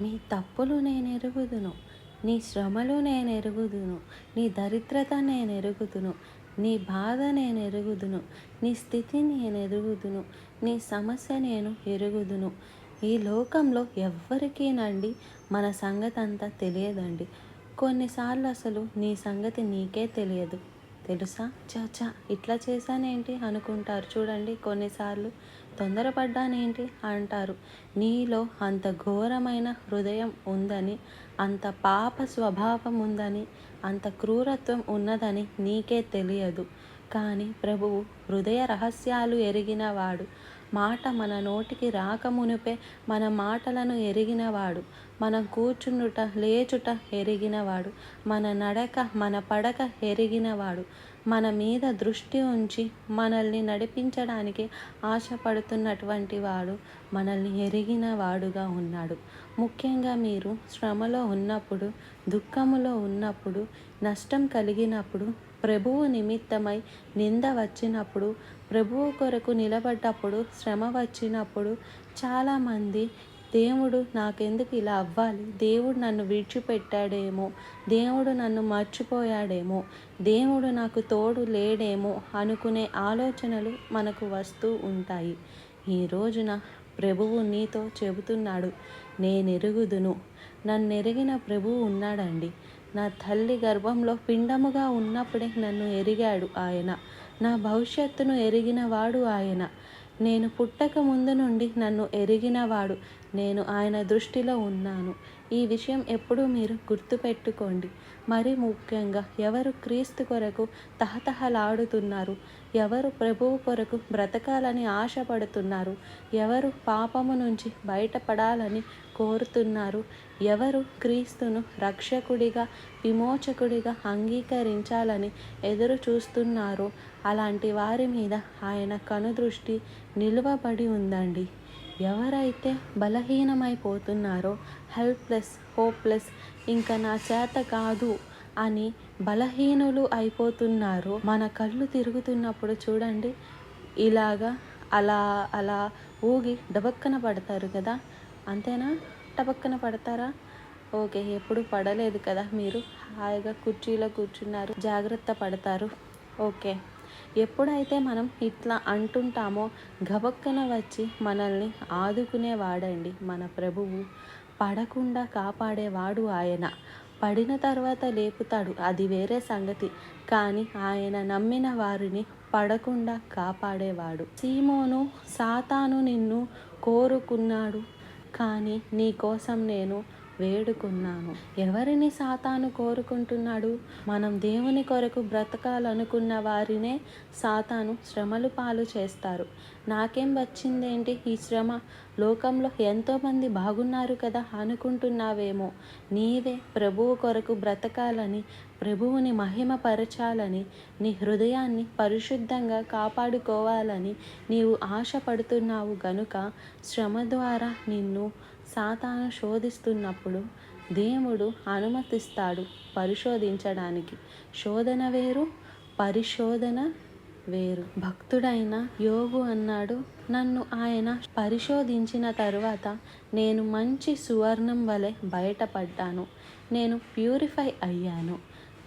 నీ తప్పులు నేనెరుగుదును, నీ శ్రమలు నేనెరుగుదును, నీ దరిద్రత నేనెరుగుదును, నీ బాధ నేనెరుగుదును, నీ స్థితి నేనెరుగుదును, నీ సమస్య నేను ఎరుగుదును. ఈ లోకంలో ఎవ్వరికీనండి మన సంగతి అంతా తెలియదండి. కొన్నిసార్లు అసలు నీ సంగతి నీకే తెలియదు. తెలుసా? చచా ఇట్లా చేశానేంటి అనుకుంటారు చూడండి. కొన్నిసార్లు తొందరపడ్డానేంటి అంటారు. నీలో అంత ఘోరమైన హృదయం ఉందని, అంత పాప స్వభావం ఉందని, అంత క్రూరత్వం ఉన్నదని నీకే తెలియదు. కానీ ప్రభువు హృదయ రహస్యాలు ఎరిగినవాడు. మాట మన నోటికి రాకమునుపే మన మాటలను ఎరిగినవాడు. మనం కూర్చుండుట లేచుట ఎరిగినవాడు. మన నడక మన పడక ఎరిగినవాడు. మన మీద దృష్టి ఉంచి మనల్ని నడిపించడానికి ఆశపడుతున్నటువంటి వాడు మనల్ని ఎరిగిన వాడుగా ఉన్నాడు. ముఖ్యంగా మీరు శ్రమలో ఉన్నప్పుడు, దుఃఖములో ఉన్నప్పుడు, నష్టం కలిగినప్పుడు, ప్రభువు నిమిత్తమై నింద వచ్చినప్పుడు, ప్రభువు కొరకు నిలబడ్డప్పుడు, శ్రమ వచ్చినప్పుడు చాలామంది దేవుడు నాకెందుకు ఇలా అవ్వాలి, దేవుడు నన్ను విడిచిపెట్టాడేమో, దేవుడు నన్ను మర్చిపోయాడేమో, దేవుడు నాకు తోడు లేడేమో అనుకునే ఆలోచనలు మనకు వస్తూ ఉంటాయి. ఈ రోజున ప్రభువు నీతో చెబుతున్నాడు, నేనెరుగుదును. నన్నెరిగిన ప్రభువు ఉన్నాడండి. నా తల్లి గర్భంలో పిండముగా ఉన్నప్పుడే నన్ను ఎరిగాడు ఆయన. నా భవిష్యత్తును ఎరిగినవాడు ఆయన. నేను పుట్టక ముందు నుండి నన్ను ఎరిగినవాడు. నేను ఆయన దృష్టిలో ఉన్నాను. ఈ విషయం ఎప్పుడూ మీరు గుర్తుపెట్టుకోండి. మరి ముఖ్యంగా ఎవరు క్రీస్తు కొరకు తహతహలాడుతున్నారు, ఎవరు ప్రభువు కొరకు బ్రతకాలని ఆశపడుతున్నారు, ఎవరు పాపము నుంచి బయటపడాలని కోరుతున్నారు, ఎవరు క్రీస్తును రక్షకుడిగా విమోచకుడిగా అంగీకరించాలని ఎదురు చూస్తున్నారో అలాంటి వారి మీద ఆయన కనుదృష్టి నిలువబడి ఉందండి. ఎవరైతే బలహీనమైపోతున్నారో, హెల్ప్లెస్, హోప్లెస్, ఇంకా నా చేత కాదు అని బలహీనులు అయిపోతున్నారో, మన కళ్ళు తిరుగుతున్నప్పుడు చూడండి ఇలాగా అలా అలా ఊగి డబక్కన పడతారు కదా. అంతేనా? టబక్కన పడతారా? ఓకే, ఎప్పుడు పడలేదు కదా. మీరు హాయిగా కుర్చీలో కూర్చున్నారు, జాగ్రత్త పడతారు. ఓకే, ఎప్పుడైతే మనం ఇట్లా అంటుంటామో గబక్కన వచ్చి మనల్ని ఆదుకునేవాడండి మన ప్రభువు. పడకుండా కాపాడేవాడు ఆయన. పడిన తర్వాత లేపుతాడు, అది వేరే సంగతి. కానీ ఆయన నమ్మిన వారిని పడకుండా కాపాడేవాడు. సీమోను, సాతాను నిన్ను కోరుకున్నాడు, కానీ నీ కోసం నేను వేడుకున్నాను. ఎవరిని సాతాను కోరుకుంటున్నాడు? మనం దేవుని కొరకు బ్రతకాలనుకున్న వారినే సాతాను శ్రమలు పాలు చేస్తారు. నాకేం వచ్చిందేంటి ఈ శ్రమ, లోకంలో ఎంతోమంది బాగున్నారు కదా అనుకుంటున్నావేమో. నీవే ప్రభువు కొరకు బ్రతకాలని, ప్రభువుని మహిమపరచాలని, నీ హృదయాన్ని పరిశుద్ధంగా కాపాడుకోవాలని నీవు ఆశపడుతున్నావు గనుక శ్రమ ద్వారా నిన్ను సాతాను శోధిస్తున్నప్పుడు దేవుడు అనుమతిస్తాడు పరిశోధించడానికి. శోధన వేరు, పరిశోధన వేరు. భక్తుడైన యోబు అన్నాడు, నన్ను ఆయన పరిశోధించిన తరువాత నేను మంచి సువర్ణం వలె బయటపడ్డాను. నేను ప్యూరిఫై అయ్యాను.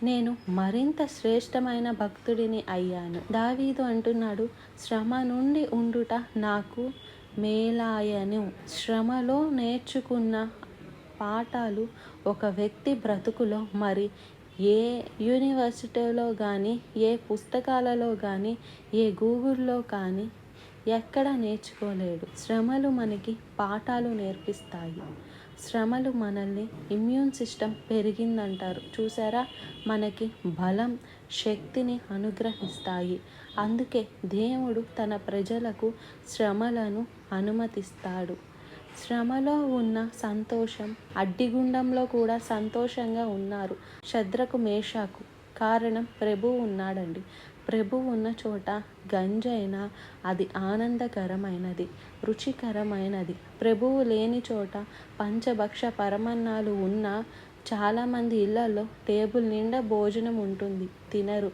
నేను మరింత శ్రేష్టమైన భక్తుడిని అయ్యాను. దావీదు అంటున్నాడు, శ్రమ నుండి ఉండుట నాకు మేలాయను. శ్రమలో నేర్చుకున్న పాఠాలు ఒక వ్యక్తి బ్రతుకులో మరి ఏ యూనివర్సిటీలో కానీ, ఏ పుస్తకాలలో కానీ, ఏ గూగుల్లో కానీ ఎక్కడ నేర్చుకోలేడు. శ్రమలు మనకి పాఠాలు నేర్పిస్తాయి. శ్రమలు మనల్ని ఇమ్యూన్ సిస్టమ్ పెరిగిందంటారు చూసారా, మనకి బలం, శక్తిని అనుగ్రహిస్తాయి. అందుకే దేవుడు తన ప్రజలకు శ్రమలను అనుమతిస్తాడు. శ్రమలో ఉన్న సంతోషం, అడ్డిగుండంలో కూడా సంతోషంగా ఉన్నారు శద్రకు, మేషాకు. కారణం ప్రభువు ఉన్నాడండి. ప్రభువు ఉన్న చోట గంజైనా అది ఆనందకరమైనది, రుచికరమైనది. ప్రభువు లేని చోట పంచభక్ష పరమన్నాలు ఉన్నా చాలామంది ఇళ్లలో టేబుల్ నిండా భోజనం ఉంటుంది, తినరు,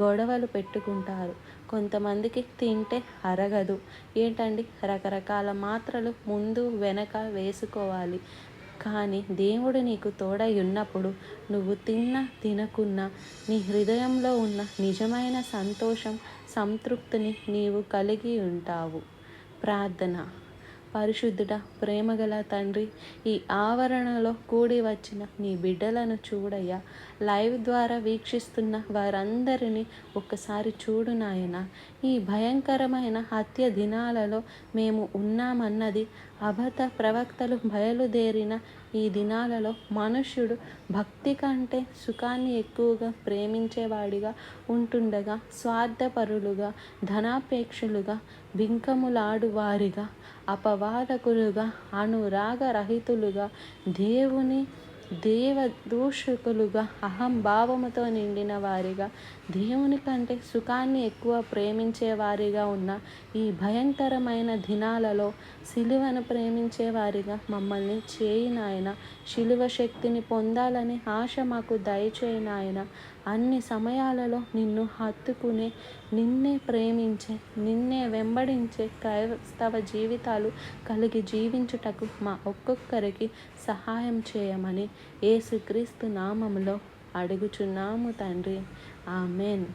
గొడవలు పెట్టుకుంటారు. కొంతమందికి తింటే అరగదు. ఏంటండి, రకరకాల మాత్రలు ముందు వెనక వేసుకోవాలి. కానీ దేవుడు నీకు తోడై ఉన్నప్పుడు నువ్వు తిన్నా తినకున్నా నీ హృదయంలో ఉన్న నిజమైన సంతోషం, సంతృప్తిని నీవు కలిగి ఉంటావు. ప్రార్థన. పరిశుద్ధుడా, ప్రేమగల తండ్రి, ఈ ఆవరణలో కూడి వచ్చిన నీ బిడ్డలను చూడయ్యా. లైవ్ ద్వారా వీక్షిస్తున్న వారందరినీ ఒక్కసారి చూడు నాయన. ఈ భయంకరమైన హత్య దినాలలో మేము ఉన్నామన్నది అబద్ధ ప్రవక్తలు బయలుదేరిన ఈ దినాలలో మనుష్యుడు భక్తి కంటే సుఖాన్ని ఎక్కువగా ప్రేమించేవాడిగా ఉంటుండగా, స్వార్థపరులుగా, ధనాపేక్షలుగా, బింకములాడు వారిగా, అపవాదకులుగా, అనురాగరహితులుగా, దేవదూషకులుగా, అహంభావముతో నిండిన వారిగా, దేవుని కంటే సుఖాన్ని ఎక్కువ ప్రేమించే వారిగా ఉన్న ఈ భయంకరమైన దినాలలో సిలువను ప్రేమించే వారిగా మమ్మల్ని చేయి నాయన. శిలువ శక్తిని పొందాలని ఆశ మాకు దయచేయి నాయన. అన్ని సమయాలలో నిన్ను హత్తుకునే, నిన్నే ప్రేమించే, నిన్నే వెంబడించే క్రైస్తవ జీవితాలు కలిగి జీవించుటకు మా ఒక్కొక్కరికి సహాయం చేయమని యేసుక్రీస్తు నామములో అడుగుచున్నాము తండ్రి. ఆమెన్.